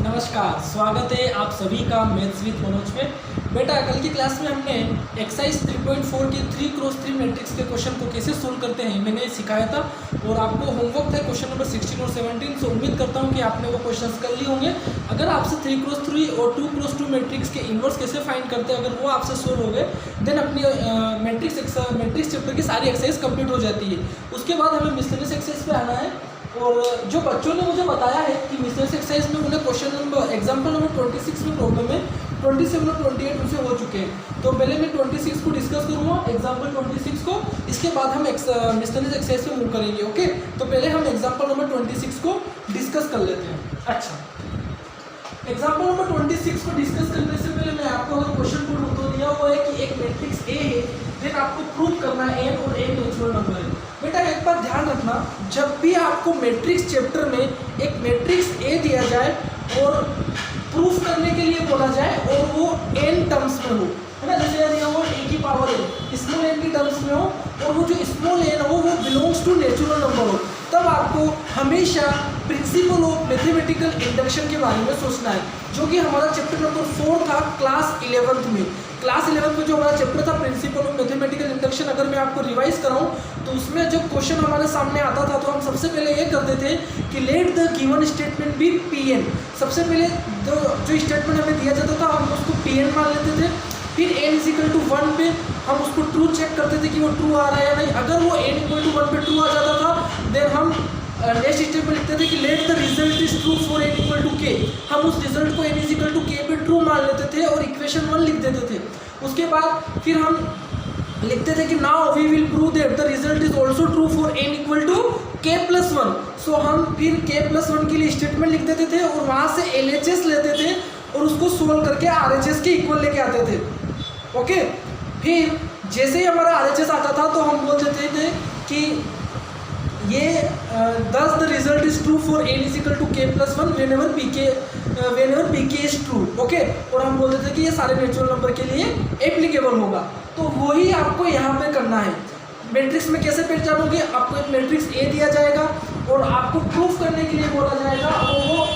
नमस्कार, स्वागत है आप सभी का मैथ्स विद मनोज में। बेटा, कल की क्लास में हमने एक्सरसाइज 3.4 के 3x3 मैट्रिक्स के क्वेश्चन को कैसे सोल्व करते हैं मैंने सिखाया था और आपको होमवर्क था क्वेश्चन नंबर 16 और 17। सो उम्मीद करता हूं कि आपने वो क्वेश्चंस कर लिए होंगे। अगर आपसे 3x3 और 2x2 मैट्रिक्स के इन्वर्स कैसे फाइंड करते हैं, अगर वो आपसे सोल्व हो गए, देन अपनी मैट्रिक्स चैप्टर की सारी एक्सरसाइज कंप्लीट हो जाती है। उसके बाद हमें मिसलेनियस एक्सरसाइज पे आना है। और जो बच्चों ने मुझे बताया है कि मिसलेनियस एक्सरसाइज में उन्हें क्वेश्चन नंबर एग्जाम्पल नंबर 26 में प्रॉब्लम है, 27 और 28 उनसे हो चुके हैं। तो पहले मैं 26 को डिस्कस करूँगा, एग्जाम्पल 26 को, इसके बाद हम मिसलेनियस एक्सरसाइज पे मूव करेंगे। ओके, तो पहले हम एग्जाम्पल नंबर 26 को डिस्कस कर लेते हैं। अच्छा, एग्जाम्पल नंबर 26 को डिस्कस करने से पहले मैं आपको अगर क्वेश्चन को तो दिया हुआ है कि एक मैट्रिक्स ए है, देन आपको प्रूव करना है एन और एन नेचुरल नंबर है। बेटा एक बात ध्यान रखना, जब भी आपको मैट्रिक्स चैप्टर में एक मैट्रिक्स ए दिया जाए और प्रूफ करने के लिए बोला जाए और वो एन टर्म्स में हो, है ना, जैसे दिया वो ए की पावर है स्मॉल एन की टर्म्स में हो और वो जो स्मॉल एन हो वो बिलोंग्स टू नेचुरल नंबर हो, तब आपको हमेशा प्रिंसिपल ऑफ मैथमेटिकल इंडक्शन के बारे में सोचना है, जो कि हमारा चैप्टर नंबर 4 था क्लास 11th में। क्लास 11th में जो हमारा चैप्टर था प्रिंसिपल ऑफ मैथमेटिकल इंडक्शन, अगर मैं आपको रिवाइज कराऊं तो उसमें जब क्वेश्चन हमारे सामने आता था तो हम सबसे पहले ये करते थे कि let the given statement be P N. सबसे पहले जो स्टेटमेंट हमें दिया जाता था हम उसको पी एन मान लेते थे, फिर n इक्वल टू 1 पे हम उसको ट्रू चेक करते थे कि वो ट्रू आ रहा है या नहीं। अगर वो n इक्वल टू 1 पे ट्रू आ जाता था, देन हम नेक्स्ट स्टेप में लिखते थे कि let the result is true for n equal to k। हम उस रिजल्ट को n इक्वल टू k पे ट्रू मान लेते थे और इक्वेशन 1 लिख देते थे। उसके बाद फिर हम लिखते थे कि now we will prove that the result is also true for n equal to k plus 1। So हम फिर k प्लस 1 के लिए स्टेटमेंट लिख देते थे और वहाँ से LHS लेते थे और उसको सोल्व करके RHS के इक्वल लेके आते थे। ओके, फिर जैसे ही हमारा RHS आता था तो हम बोल देते थे कि ये thus the result is true for n is equal to k plus 1 whenever pk is true। Okay, और हम बोल देते थे कि ये सारे नेचुरल नंबर के लिए एप्लीकेबल होगा। तो वही आपको यहाँ पे करना है। मैट्रिक्स में कैसे पहचानोगे, आपको एक मैट्रिक्स ए दिया जाएगा और आपको प्रूफ करने के लिए बोला जाएगा और वो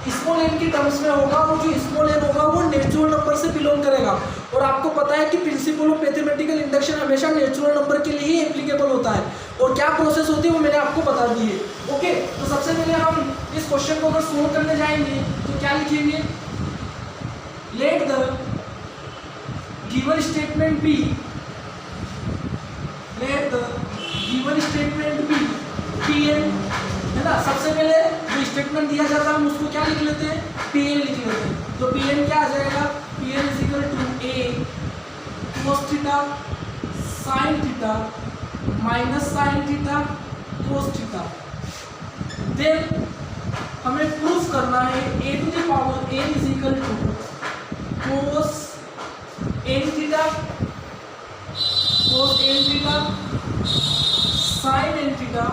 स्मॉल एन की टर्म्स में होगा और जो स्मॉल एन होगा वो नेचुरल नंबर से बिलोंग करेगा। और आपको पता है कि प्रिंसिपल ऑफ मैथमेटिकल इंडक्शन हमेशा नेचुरल नंबर के लिए ही एप्लीकेबल होता है और क्या प्रोसेस होती है वो मैंने आपको बता दी है। ओके, तो सबसे पहले हम इस क्वेश्चन को अगर सोल्व करने जाएंगे तो क्या लिखेंगे, let the given statement be, let the given statement be P N, है ना। सबसे पहले जो स्टेटमेंट दिया जाता है हम उसको क्या लिख लेते हैं, पी एन लिख लेते हैं। तो पी एन क्या आ जाएगा, P N is equal to A cos theta sine theta minus sine theta cos theta. Then हमें प्रूफ करना है A to the power N is equal to cos N theta sine N theta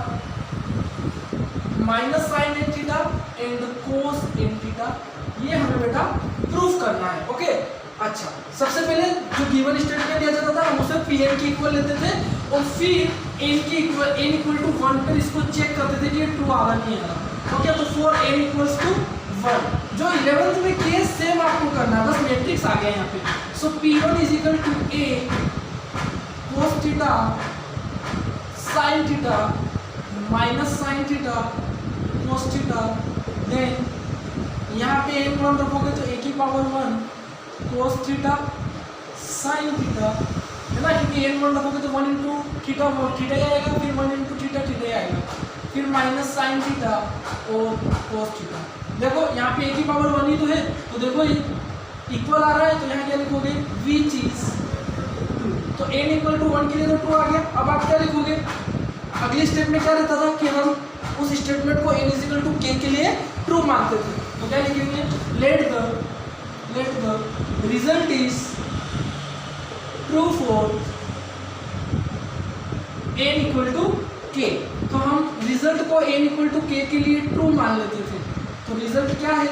minus sine N theta and cos N theta. ये हमें बेटा proof करना है। Okay, अच्छा, सबसे पहले जो गिवन स्टेटमेंट दिया जाता था हम उसे पी एन की इक्वल लेते थे और फिर एन इक्वल टू 1 पर इसको चेक करते थे कि ये ट्रू आ रहा नहीं आ रहा। ओके, तो फॉर एन इक्वल्स टू 1 जो 11th में केस सेम आपको करना है, बस मैट्रिक्स आ गया यहाँ पे। So P1 is equal to A cos theta sine theta minus sine theta cos theta. Then यहाँ पे n 1 रखोगे तो a की power 1 cos theta sine theta, है ना, क्योंकि n 1 रखोगे तो 1 इंटू थीटा थीटा आएगा, फिर 1 इंटू थीटा थीटा आएगा, फिर माइनस साइन थीटा और कोस थीटा। देखो यहाँ पे a की पावर 1 ही तो है, तो देखो इक्वल आ रहा है तो यहाँ क्या लिखोगे, विच इज ट्रू। तो n इक्वल टू 1 के लिए तो ट्रू आ गया। अब आप क्या लिखोगे, अगले स्टेप में क्या रहता था कि हम उस स्टेटमेंट को n इक्वल टू k के लिए ट्रू मानते थे। तो क्या लिखेंगे, let the result is true for n equal to k। तो हम रिजल्ट को n इक्वल टू k के लिए ट्रू मान लेते थे। तो रिजल्ट क्या है,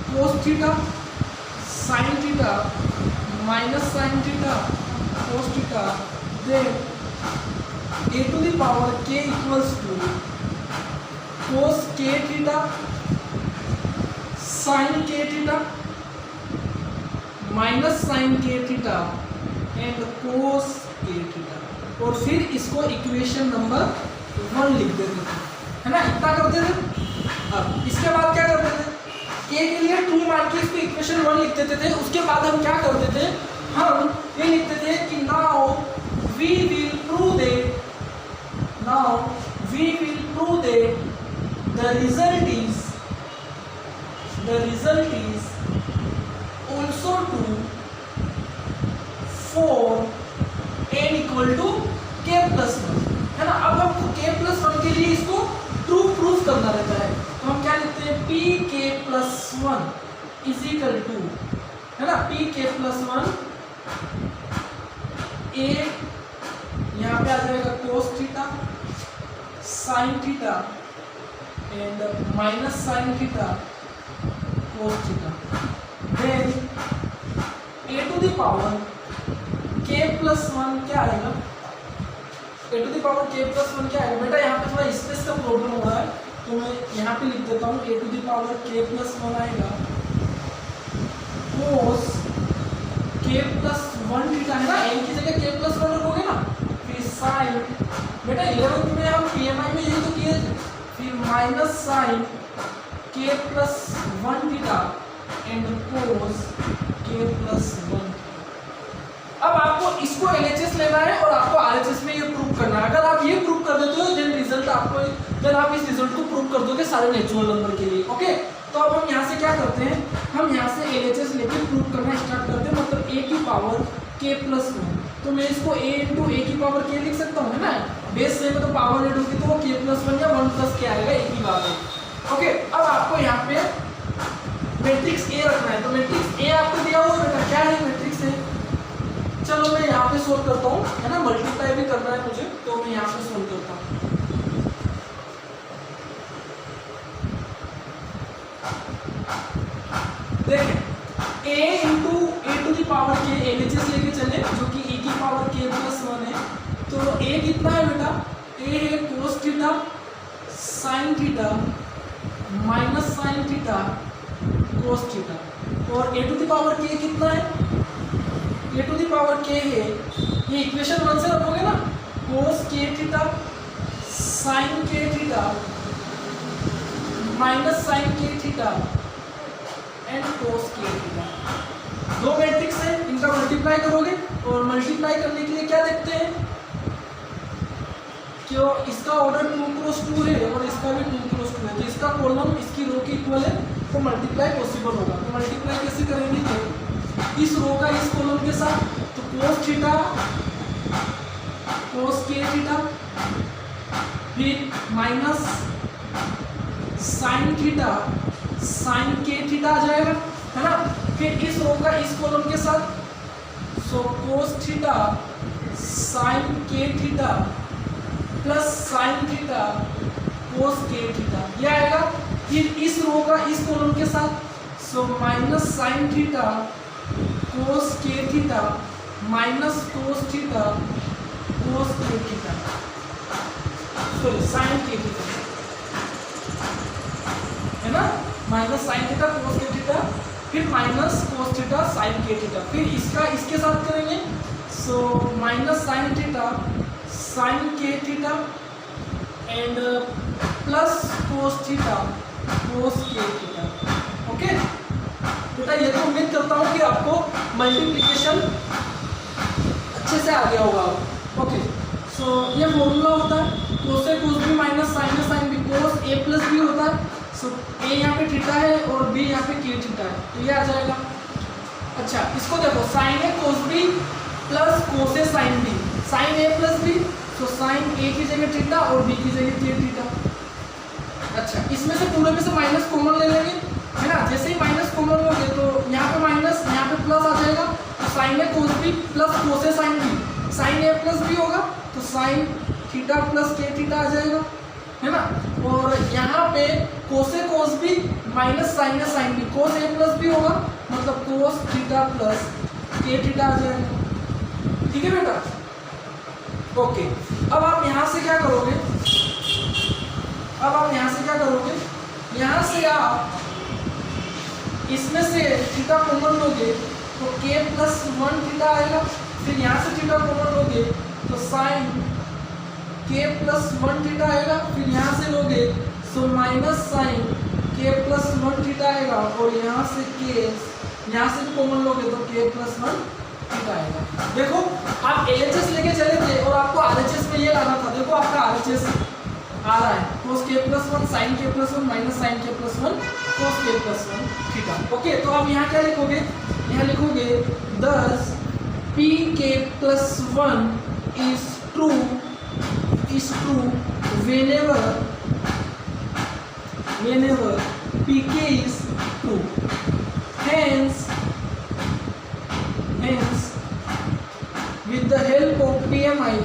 cos theta sine theta minus sine theta cos theta. Then a to the power k equals to cos k theta sine के थीटा माइनस साइन के थीटा एंड कोस के थीटा, और फिर इसको इक्वेशन नंबर 1 लिख देते थे, है ना, इतना करते थे। अब इसके बाद क्या करते थे, ए के लिए ट्रू मान के इसको इक्वेशन 1 लिख देते थे। उसके बाद हम क्या करते थे, हम ये लिखते थे कि now we will prove that, now we will prove that the result is also true for n equal to k plus 1, है ना। अब हमको k plus 1 के लिए इसको ट्रू प्रूफ करना रहता है, तो हम क्या लिखते हैं, p k plus 1 is equal to, है ना, p k plus 1 a यहाँ पे आ जाएगा cos theta sin theta and minus sin theta cos theta, then a to the power k plus 1 क्या आएगा, a to the power k plus 1 क्या आएगा। बेटा यहाँ पे थोड़ा स्पेस का प्रॉब्लम हो रहा है, तो मैं यहाँ पे लिख देता हूँ a to the power k plus 1 आएगा cos k plus 1 थीटा, है ना, n की जगह k plus 1 रखोगे ना, फिर sin, बेटा 11th में हम PMI में यही तो किए थे, फिर minus sin k plus 1 theta and cos k plus 1। अब आपको इसको LHS लेना है और आपको RHS में ये प्रूव करना है। अगर आप ये प्रूव कर देते हो देन रिजल्ट आपको, देन आप इस रिजल्ट को प्रूव कर दोगे सारे नेचुरल नंबर के लिए। ओके, तो अब हम यहाँ से क्या करते हैं, हम यहाँ से LHS लेके प्रूव करना स्टार्ट करते हैं, मतलब a की पावर k plus 1, तो मैं इसको a into a की पावर k लिख सकता हूँ, है ना, बेस से में तो पावर ऐड होगी तो वो k plus 1 या 1 plus k आएगा, एक ही बात है। ओके, अब आपको यहाँ पे मैट्रिक्स A रखना है, तो मैट्रिक्स A आपको दिया हुआ है, क्या है मैट्रिक्स A, चलो मैं यहाँ पे सोल्व करता हूँ, है ना, मल्टीप्लाई भी करना है मुझे, तो मैं यहाँ पे सोल्व करता हूँ। देखें a into a to the power k LHS लेके चले, जो कि e की पावर k plus 1 है, तो a कितना है बेटा, a है cos theta sin theta minus sin theta cos theta, और a to the power k कितना है, a to the power k है, ये इक्वेशन 1 से रखोगे ना, cos k theta sin k theta minus sin k theta and cos k theta. दो matrix है, इनका मल्टीप्लाई करोगे, और मल्टीप्लाई करने के लिए क्या देखते हैं, क्यों इसका ऑर्डर 2 क्रॉस 2 है और इसका भी 2 क्रॉस 2 है, तो इसका कॉलम इसकी रो के इक्वल है, तो मल्टीप्लाई पॉसिबल होगा। तो मल्टीप्लाई कैसे करेंगे, तो इस रो का इस कॉलम के साथ, तो cos theta cos k theta फिर minus sin theta sin k theta आ जाएगा, है ना, फिर इस रो का इस कॉलम के साथ, सो cos theta sin k theta plus sin theta cos k theta ये आएगा, फिर इस रो का इस कॉलम के साथ, so minus sin theta cos k theta minus cos theta cos k theta, sorry sin k theta, है ना, minus sin theta cos k theta फिर minus cos theta sin k theta, फिर इसका इसके साथ करेंगे, so minus sin theta sin k theta and plus cos theta cos k theta. Okay बेटा, ये तो उम्मीद करता हूँ कि आपको मल्टीप्लिकेशन अच्छे से आ गया होगा। ओके, सो ये फॉर्मूला होता है cos A cos B minus sin A sin B cos A प्लस B होता है, सो A यहाँ पे थीटा है और B यहाँ पे k थीटा है, तो ये आ जाएगा। अच्छा, इसको देखो sin A cos B plus cos A sin B, sin A प्लस B, तो sin A की जगह थीटा और B की जगह k थीटा। अच्छा, इसमें से पूरे में से माइनस कॉमन ले लेंगे, है ना, जैसे ही माइनस कॉमन लोगे तो यहाँ पे माइनस यहाँ पे प्लस आ जाएगा, तो sin A cos B plus cos A sin B, sin A प्लस B होगा तो sin theta plus k theta आ जाएगा, है ना, और यहाँ पे cos A cos B minus sin A sin B, cos A प्लस B होगा मतलब cos theta plus k theta आ जाएगा। ठीक है बेटा, ओके, अब आप यहाँ से क्या करोगे, यहाँ से आप इसमें से थीटा कॉमन लोगे तो k प्लस 1 थीटा आएगा, फिर यहाँ से थीटा कॉमन लोगे तो साइन k प्लस 1 थीटा आएगा, फिर यहाँ से लोगे so minus sine k plus 1 theta आएगा, और यहाँ से k यहाँ से भी कॉमन लोगे तो k प्लस 1 थीटा आएगा। देखो आप LHS लेके चले थे और आपको RHS में ये लाना था, देखो आपका RHS आ रहा है cos k plus 1 sine k plus 1 minus sine k plus 1 cos k plus 1 theta. Okay, तो अब यहाँ क्या लिखोगे, यहाँ लिखोगे thus pk प्लस 1 is true whenever pk is true, hence with the help of PMI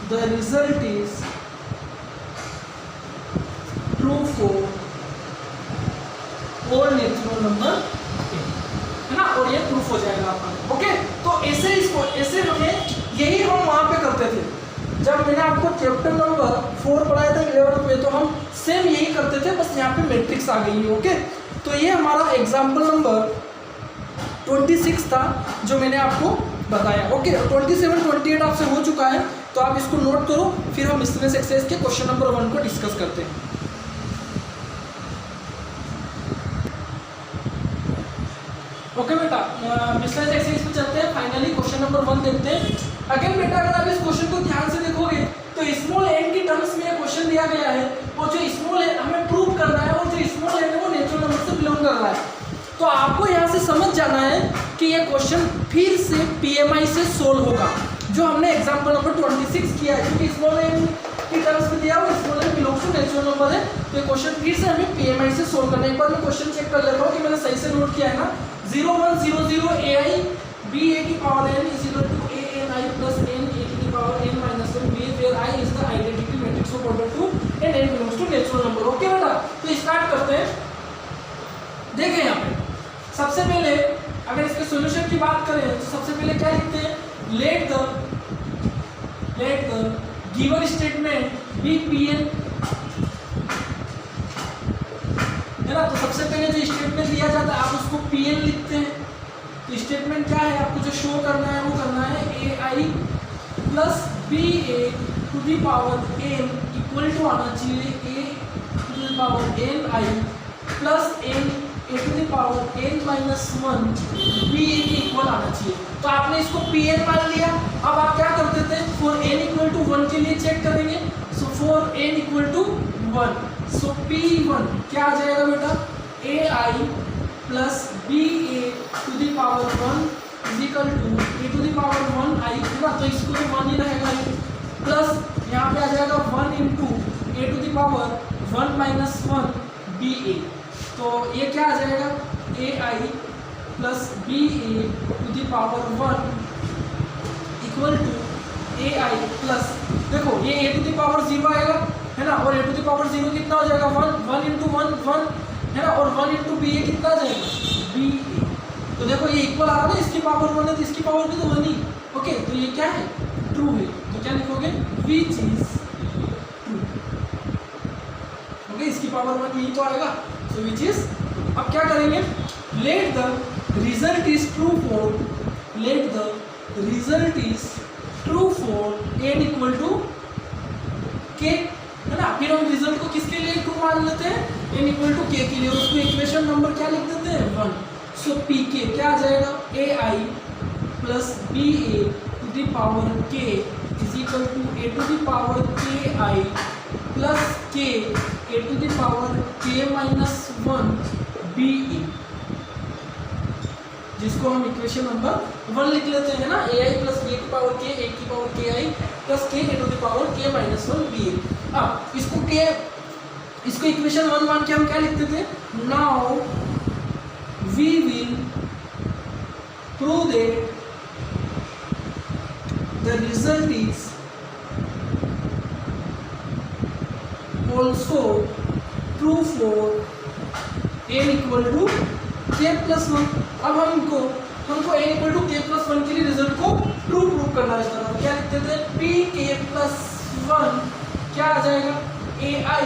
the result is true for all natural number, है ना, और ये प्रूफ हो जाएगा आपका। ओके, तो ऐसे हमें यही हम वहां पे करते थे जब मैंने आपको चैप्टर नंबर 4 पढ़ाया था 11th में, तो हम सेम यही करते थे, बस यहाँ पे मैट्रिक्स आ गई है। ओके, तो ये हमारा एग्जाम्पल नंबर 26 था जो मैंने आपको बताया। ओके, 27 28 आपसे हो चुका है, तो आप इसको नोट करो, फिर हम मिसलेनियस एक्सरसाइज के क्वेश्चन नंबर 1 को डिस्कस करते हैं। ओके बेटा, मिसलेनियस एक्सरसाइज पे चलते हैं, फाइनली क्वेश्चन नंबर 1 देखते हैं। अगेन बेटा, अगर आप इस क्वेश्चन को ध्यान से देखोगे तो स्मॉल n की टर्म्स में क्वेश्चन दिया गया है, और जो स्मॉल n हमें प्रूव करना है, और जो स्मॉल n है वो नेचुरल नंबर से बिलोंग कर रहा है। तो आपको यहाँ से समझ जाना है कि ये क्वेश्चन फिर से PMI से सोल्व होगा, जो हमने एग्जाम्पल नंबर 26 किया है, क्योंकि स्मॉल n की टर्म्स में दिया हुआ small n belongs to natural number है, तो ये क्वेश्चन फिर से हमें PMI से सोल्व करना है। एक बार मैं क्वेश्चन चेक कर लेता हूँ कि मैंने सही से नोट किया है ना। 0 1 0 0 ai b a की power n is equal to a n i plus n a to the power n minus 1 b where I is the identity matrix of order 2 and n belongs to natural number। Okay बेटा, तो start करते हैं। देखें यहाँ पे सबसे पहले अगर इसके सॉल्यूशन की बात करें तो सबसे पहले क्या लिखते हैं, let the given statement be Pn, है ना। तो सबसे पहले जो स्टेटमेंट दिया जाता है आप उसको Pn लिखते हैं। तो स्टेटमेंट क्या है, आपको जो शो करना है वो करना है ai plus ba to the power n equal to आना चाहिए a to the power n i plus n a to the power n minus 1 b के इक्वल आना चाहिए। तो आपने इसको Pn मान लिया। अब आप क्या करते थे, फॉर n इक्वल टू 1 के लिए चेक करेंगे, so for n equal to 1, so P1 क्या आ जाएगा बेटा, ai plus ba to the power 1 is equal to a to the power 1 i, है ना। तो इसको तो 1 ही रहेगा, प्लस यहाँ पे आ जाएगा 1 into a to the power 1 minus 1 ba। तो ये क्या आ जाएगा, ai plus ba to the power 1 equal to ai plus, देखो ये a टू दी पावर 0 आएगा, है ना, और a टू दी पावर 0 कितना हो जाएगा, 1 इंटू 1 1, है ना, और 1 इंटू ba कितना आ जाएगा, ba। तो देखो ये इक्वल आ रहा है ना, इसकी पावर 1 है तो इसकी पावर भी तो 1 ही। ओके, तो ये क्या है, ट्रू है। तो क्या लिखोगे, विच इज ट्रू। ओके, इसकी पावर 1 यही तो आएगा, तो विच इज। अब क्या करेंगे, let the result is true for n equal to k, है ना। फिर हम रिजल्ट को किसके लिए ट्रू मान लेते हैं, n इक्वल टू k के लिए, उसको इक्वेशन नंबर क्या लिख देते हैं, 1। सो pk क्या आ जाएगा, ai plus ba to the power k is equal to a to the power ki plus k a to the power k minus 1 ba, जिसको हम इक्वेशन नंबर 1 लिख लेते हैं ना, ai प्लस b की पावर k, a की power ki plus k a to the power k minus 1 ba। अब इसको इक्वेशन 1 मान के हम क्या लिखते थे, now we will prove that the result is also true for n equal to k plus 1। अब हमको n equal to k plus 1 के लिए रिजल्ट को प्रूव करना रहता है। क्या लिखते थे, p k plus 1 क्या आ जाएगा, AI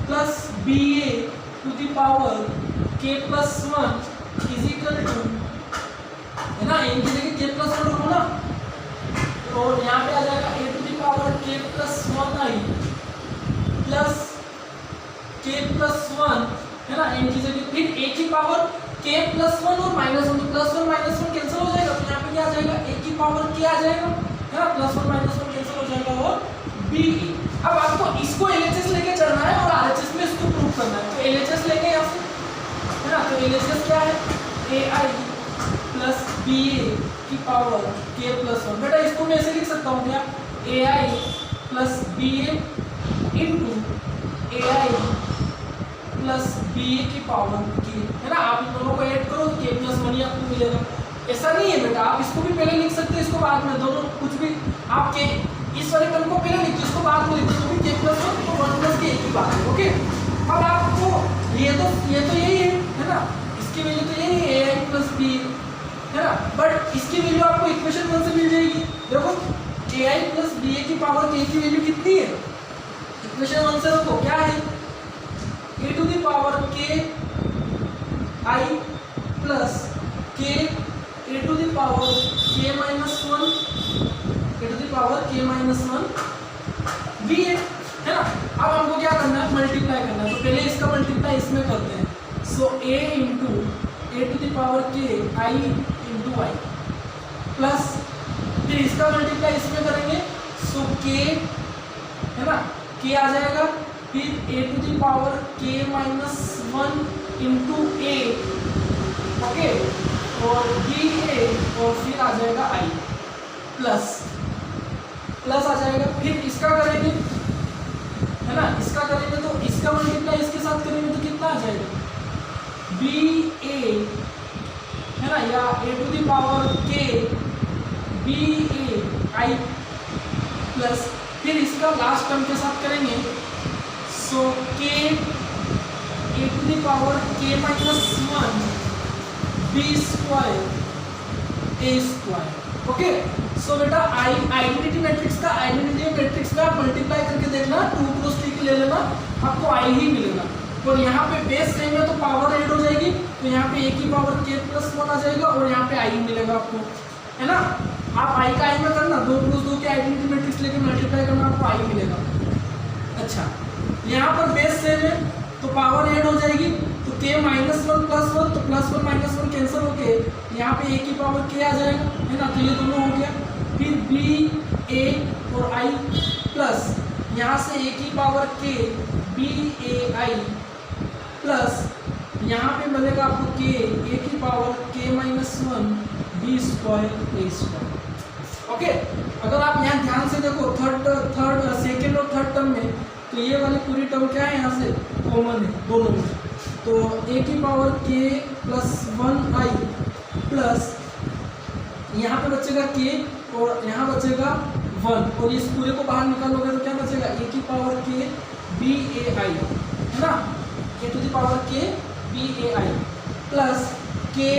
plus BA to the power K plus 1 is equal to, है ना, n की जगह K प्लस 1 रखो ना, तो यहाँ पे आ जाएगा A to the power K plus 1i plus K plus 1, है ना, n की जगह फिर A की पावर K प्लस 1 और माइनस 1, तो प्लस 1 माइनस 1 कैंसिल हो जाएगा, तो यहाँ पे क्या आ जाएगा, A की पावर K आ जाएगा, है ना, प्लस 1 माइनस 1 कैंसिल हो जाएगा और BE। अब आपको इसको LHS लेके चलना है और RHS में इसको प्रूव करना है, तो LHS लेंगे यहाँ से, है ना, तो LHS क्या है, AI प्लस BA की पावर K प्लस 1। बेटा इसको मैं ऐसे लिख सकता हूँ क्या, AI plus BA into AI plus BA की पावर K, है ना, आप इन दोनों को ऐड करो तो K प्लस 1 ही आपको मिलेगा। ऐसा नहीं है बेटा, आप इसको भी पहले लिख सकते हैं, इसको बाद में, दोनों कुछ भी आप के इस वाले टर्म को पहले लिखते, इसको बाद में लिखते, तो भी K प्लस 1 तो 1 प्लस K एक ही बात है। ओके, अब आपको ये तो यही है ना, इसकी वैल्यू तो यही है AI प्लस BA, है ना, बट इसकी वैल्यू आपको इक्वेशन 1 से मिल जाएगी। देखो AI प्लस BA की पावर K की वैल्यू कितनी है, इक्वेशन 1 से रखो, क्या है, A to the power K I plus K A to the power K minus 1 A to the power K minus 1 BA, है ना। अब हमको क्या करना है, मल्टीप्लाई करना है, तो पहले इसका मल्टीप्लाई इसमें करते हैं, so A into A to the power K I into I plus फिर इसका मल्टीप्लाई इसमें करेंगे, सो K, है ना, K आ जाएगा, फिर A to the power K minus 1 into A, okay, और BA, और फिर आ जाएगा I प्लस आ जाएगा, फिर इसका करेंगे, है ना, इसका करेंगे तो इसका मल्टीप्लाई इसके साथ करेंगे तो कितना आ जाएगा, BA, है ना, या A to the power K BA I plus फिर इसका लास्ट टर्म के साथ करेंगे, so K A to the power K minus 1 B square A square. Okay, so बेटा आइडेंटिटी मैट्रिक्स का आप मल्टीप्लाई करके देखना, 2 क्रॉस 3 की ले लेना, आपको I ही मिलेगा, और यहाँ पे बेस सेम है तो पावर ऐड हो जाएगी, तो यहाँ पे A की पावर K प्लस 1 आ जाएगा और यहाँ पे I मिलेगा आपको, है ना। आप I का I में करना, 2 क्रॉस 2 के आइडेंटिटी मैट्रिक्स लेके मल्टीप्लाई करना, आपको I मिलेगा। अच्छा, यहाँ पर बेस सेम है तो पावर ऐड हो जाएगी, तो K माइनस 1 प्लस 1, तो प्लस 1 माइनस 1 कैंसिल होके यहाँ पे A की पावर K आ जाएगा, है ना, तो ये दोनों हो गया, फिर B A और I प्लस यहाँ से A की power K B A I plus यहाँ पे मिलेगा आपको K A की power K minus 1 B square A square. Okay, अगर आप यहाँ ध्यान से देखो सेकेंड और थर्ड टर्म में, तो ये वाली पूरी टर्म क्या है, यहाँ से कॉमन है दोनों में, तो A की power K plus 1I plus यहाँ पे बचेगा K और यहाँ बचेगा 1, और इस पूरे को बाहर निकालोगे तो क्या बचेगा, A की power K B A I, है ना, A to the power K B A I plus K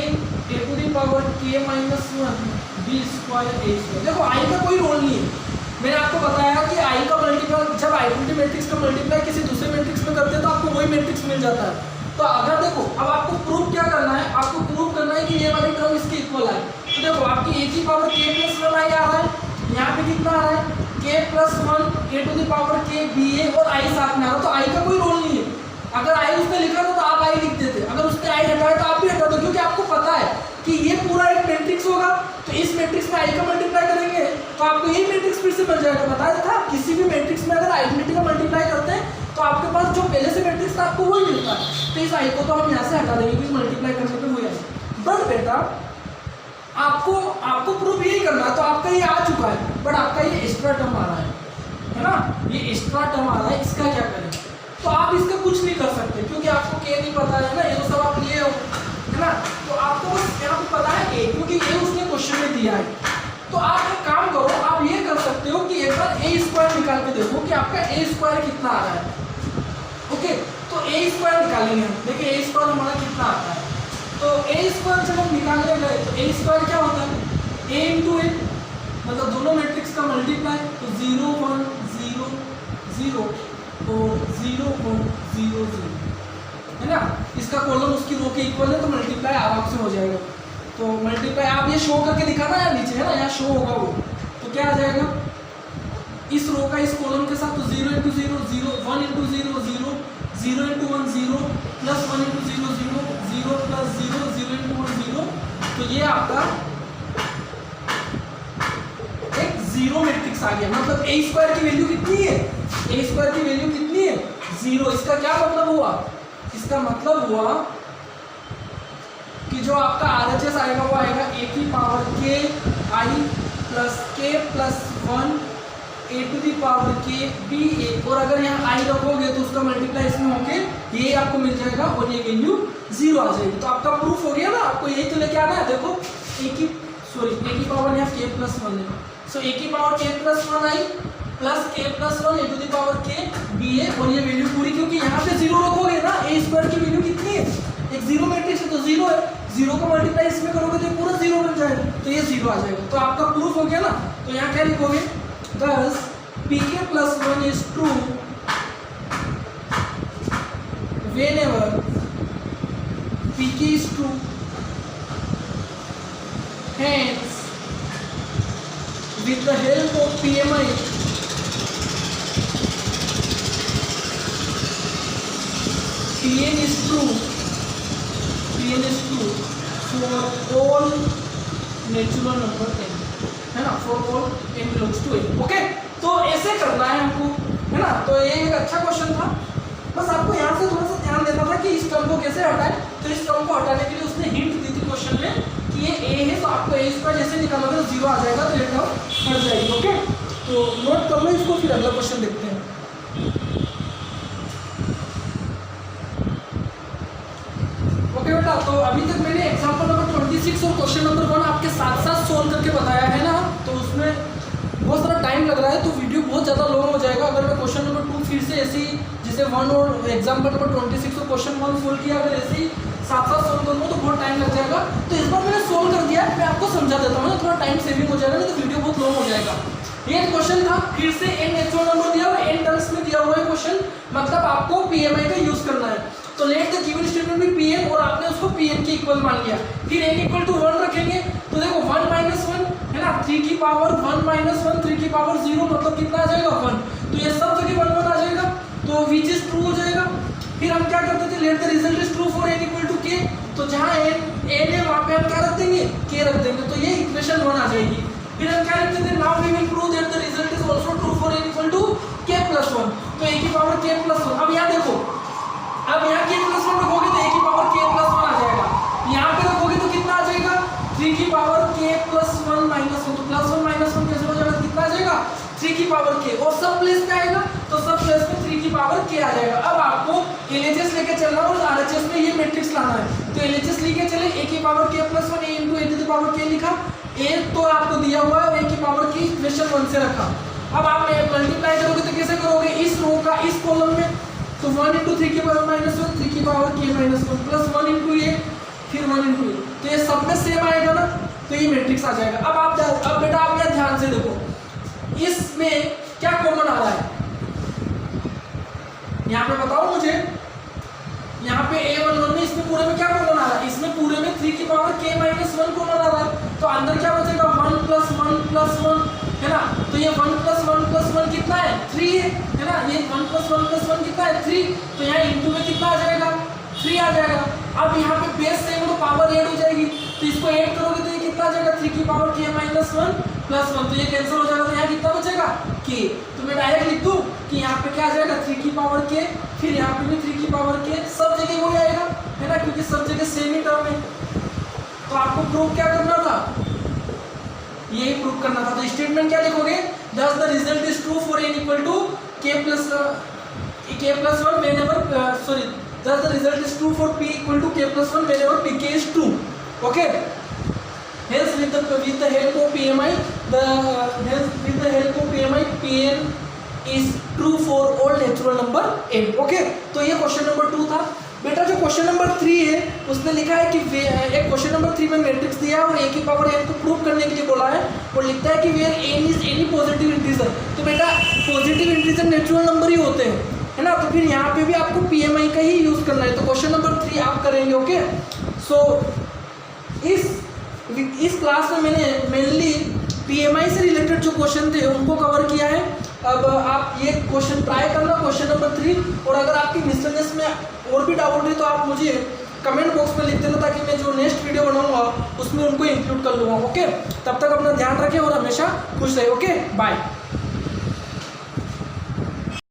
A to the power K minus 1 B square A square. देखो I का कोई रोल नहीं है, मैंने आपको बताया कि I का मल्टीप्लाई जब आइडेंटिटी मैट्रिक्स का मल्टीप्लाई किसी दूसरे मैट्रिक्स में करते हैं तो आपको वही मैट्रिक्स मिल जाता है। तो अगर देखो, अब आपको प्रूफ क्या करना है, आपको प्रूफ करना है कि ये वाली टर्म इसके इक्वल है, तो देखो आपकी A की पावर K प्लस 1 I आ रहा है, यहाँ पे कितना आ रहा है, K plus 1 A to the power K B A और I साथ में आ रहा है, तो I का कोई रोल नहीं है। अगर I उसने लिखा था तो आप I लिख देते, अगर उसने I हटाया तो आप भी हटा दो, क्योंकि आपको पता है कि ये पूरा एक मैट्रिक्स होगा, तो इस मैट्रिक्स में I का मल्टीप्लाई करेंगे तो आपको यही मैट्रिक्स फिर से बन जाएगा। बताया था किसी भी मैट्रिक्स में अगर आइडेंटिटी का मल्टीप्लाई करते हैं तो आपके पास जो पहले से मैट्रिक्स था आपको वही मिलता है, तो इस I को तो हम यहाँ से हटा देंगे क्योंकि मल्टीप्लाई करने पे वही आएगा। बट बेटा आपको प्रूफ यही करना है, तो आपका ये आ चुका है, बट आपका ये एक्स्ट्रा टर्म आ रहा है ना, ये एक्स्ट्रा टर्म आ रहा है, इसका क्या करें, तो आप इसका कुछ नहीं कर सकते क्योंकि आपको K नहीं पता है ना, ये तो सब आप लिए हो, है ना, तो आपको बस यहाँ पे पता है A, क्योंकि ये उसने क्वेश्चन में दिया है। तो आप एक काम करो, आप ये कर सकते हो कि एक बार A स्क्वायर निकाल के देखो कि आपका A स्क्वायर कितना आ रहा है। ओके, तो A स्क्वायर निकालेंगे हम, देखिए A स्क्वायर हमारा कितना आता है, तो A स्क्वायर जब हम निकालने गए तो A स्क्वायर क्या होता है, A इंटू A, मतलब दोनों मैट्रिक्स का मल्टीप्लाई, तो 0 1 0 0, और 0.00 है ना। इसका कॉलम उसकी रो के इक्वल है तो मल्टीप्लाई आराम से हो जाएगा। तो मल्टीप्लाई आप ये शो करके दिखाना है नीचे, है ना, यहाँ शो होगा वो। तो क्या आ जाएगा इस रो का इस कॉलम के साथ, तो 0 into 0 0, 1 into 0 0, 0 into 1 0, plus 1 into 0 0, 0 plus 0, 0 into 1 0। तो ये आपका एक जीरो मैट्रिक्स आ गया। मतलब ए स्क्वायर की वैल्यू कितनी है, ए स्क्वायर की वैल्यू कितनी है 0। इसका क्या मतलब हुआ, इसका मतलब हुआ कि जो आपका RHS आएगा वो आएगा a की power k i plus k plus 1 a to the power k b a। और अगर यहाँ i रखोगे तो उसका मल्टीप्लाई इसमें होके ये आपको मिल जाएगा और ये वैल्यू 0 आ जाएगी। तो आपका प्रूफ हो गया ना। आपको यही तो लेके आना है। देखो a की पावर यहाँ k प्लस 1 है, सो a की power k plus 1 i plus k plus 1 a to the power k b a। और ये वैल्यू पूरी, क्योंकि यहाँ पे 0 रखोगे ना, a स्क्वायर की वैल्यू कितनी है, एक जीरो मैट्रिक्स है तो 0 है, 0 को मल्टीप्लाई इसमें करोगे तो ये पूरा 0 बन जाएगा, तो ये 0 आ जाएगा। तो आपका प्रूफ हो गया ना। तो यहाँ क्या लिखोगे, thus pk plus 1 is true whenever pk is true, hence with the help of PMI Pn is true for all natural number n, है ना, for all n belongs to n। Okay, तो ऐसे करना है हमको, है ना। तो ये एक अच्छा क्वेश्चन था। बस आपको यहाँ से थोड़ा सा ध्यान देना था कि इस टर्म को कैसे हटाएं। तो इस टर्म को हटाने के लिए उसने हिंट दी थी क्वेश्चन में कि ये a है, तो आपको a स्क्वायर जैसे निकालोगे तो 0 आ जाएगा, तो ये टर्म हट जाएगी। ओके, तो नोट कर लो इसको, फिर अगला क्वेश्चन देखते हैं। ओके बेटा, तो अभी तक मैंने एग्जांपल नंबर 26 और क्वेश्चन नंबर 1 आपके साथ साथ सोल्व करके बताया है ना। तो उसमें बहुत सारा टाइम लग रहा है, तो वीडियो बहुत ज़्यादा लॉन्ग हो जाएगा। अगर मैं क्वेश्चन नंबर 2 फिर से ऐसे ही जैसे 1 और एग्जांपल नंबर 26 और क्वेश्चन 1 सोल्व किया, अगर ऐसे ही साथ साथ सोल्व करूँ तो बहुत टाइम लग जाएगा। तो इस बार मैंने सोल्व कर दिया, मैं आपको समझा देता हूँ ना, थोड़ा टाइम सेविंग हो जाएगा, नहीं तो वीडियो बहुत लॉन्ग हो जाएगा। ये क्वेश्चन था, फिर से n नेचुरल नंबर दिया हुआ, n टर्म्स में दिया हुआ है क्वेश्चन, मतलब आपको PMI का यूज करना है। तो लेट द गिवन स्टेटमेंट में Pn और आपने उसको Pn के इक्वल मान लिया। फिर n इक्वल टू 1 रखेंगे, तो देखो 1 माइनस 1 है ना, 3 की पावर 1 माइनस 1, 3 की पावर 0, मतलब कितना आ जाएगा 1। तो ये सब जगह 1 1 आ जाएगा, तो विच इज ट्रू हो जाएगा। फिर हम क्या करते थे, let the result is true for n equal to k। तो जहाँ n है वहाँ पे हम क्या रख देंगे, k रख देंगे, तो ये इक्वेशन 1 आ जाएगी। फिर हम क्या लिखते थे, now we will prove that the result is also true for n equal to k plus 1। तो a की पावर k प्लस 1। अब यहाँ देखो, अब यहाँ k प्लस 1 रखोगे तो a की पावर k प्लस 1 आ जाएगा। यहाँ पे रखोगे तो कितना आ जाएगा, 3 की पावर k प्लस 1 माइनस 1, तो प्लस 1 माइनस 1 कैसे हो जाएगा, कितना आ जाएगा 3 की पावर k। और सब प्लेस पे आएगा तो सब प्लेस पे 3 की पावर k आ जाएगा। अब आपको LHS लेके चलना और RHS में ये मैट्रिक्स लाना है। तो LHS लेके चले, a की power k plus 1 a into a to the power k लिखा, a तो आपको दिया हुआ है, a की पावर k इक्वेशन 1 से रखा। अब आप मल्टीप्लाई करोगे तो कैसे करोगे, इस रो का इस कॉलम में, तो 1 इंटू 3 की पावर माइनस 1, 3 की power k minus 1 plus 1 into a, फिर 1 इंटू a, तो ये सब में सेम आएगा ना, तो ये मैट्रिक्स आ जाएगा। अब बेटा आप यहाँ ध्यान से देखो, इसमें क्या कॉमन आ रहा है, यहाँ पे बताओ मुझे, यहाँ पे a11 में इसमें पूरे में क्या कॉमन आ रहा है, इसमें पूरे में 3 की पावर k माइनस 1 कॉमन आ रहा है। तो अंदर क्या बचेगा, 1 प्लस 1 प्लस 1, है ना। तो ये 1 प्लस 1 प्लस 1 कितना है, 3 है ना। ये 1 प्लस 1 प्लस 1 कितना है, 3। तो यहाँ इंटू में कितना आ जाएगा, 3 आ जाएगा। अब यहाँ पे बेस सेम तो पावर ऐड हो जाएगी, तो इसको ऐड करोगे तो ये कितना आ जाएगा, 3 की पावर k माइनस 1 प्लस 1, तो ये कैंसिल हो जाएगा, तो यहाँ कितना बचेगा k। तो मैं डायरेक्ट लिख दूँ कि यहाँ पे क्या आ जाएगा, 3 की पावर k, फिर यहाँ पे भी 3 की पावर k, सब जगह वही आएगा, है ना, क्योंकि सब जगह सेम ही टर्म है। तो आपको प्रूफ क्या करना था, यही प्रूफ करना था। तो स्टेटमेंट क्या लिखोगे, thus the result is true for n equal to k plus 1 whenever thus the result is true for p equal to k plus 1 whenever pk is true. Okay, hence with the help of PMI Pn is true for all natural number n. Okay, तो ये question number 2 था। बेटा जो question number 3 है उसने लिखा है कि एक क्वेश्चन नंबर 3 में मैट्रिक्स दिया है और a की पावर n को प्रूव करने के लिए बोला है, और लिखता है कि where n is any positive integer. तो बेटा पॉजिटिव इंटीजर नेचुरल नंबर ही होते हैं, है ना। तो फिर यहाँ पे भी आपको PMI का ही यूज़ करना है। तो क्वेश्चन नंबर 3 आप करेंगे। ओके, सो इस क्लास में मैंने मेनली PMI से रिलेटेड जो क्वेश्चन थे उनको कवर किया है। अब आप ये क्वेश्चन ट्राई करना, क्वेश्चन नंबर 3। और अगर आपकी मिसलेनियस में और भी डाउट है तो आप मुझे कमेंट बॉक्स में लिख देना, ताकि मैं जो नेक्स्ट वीडियो बनाऊंगा उसमें उनको इंक्लूड कर लूँगा। ओके, तब तक अपना ध्यान रखें और हमेशा खुश रहे। Okay, bye.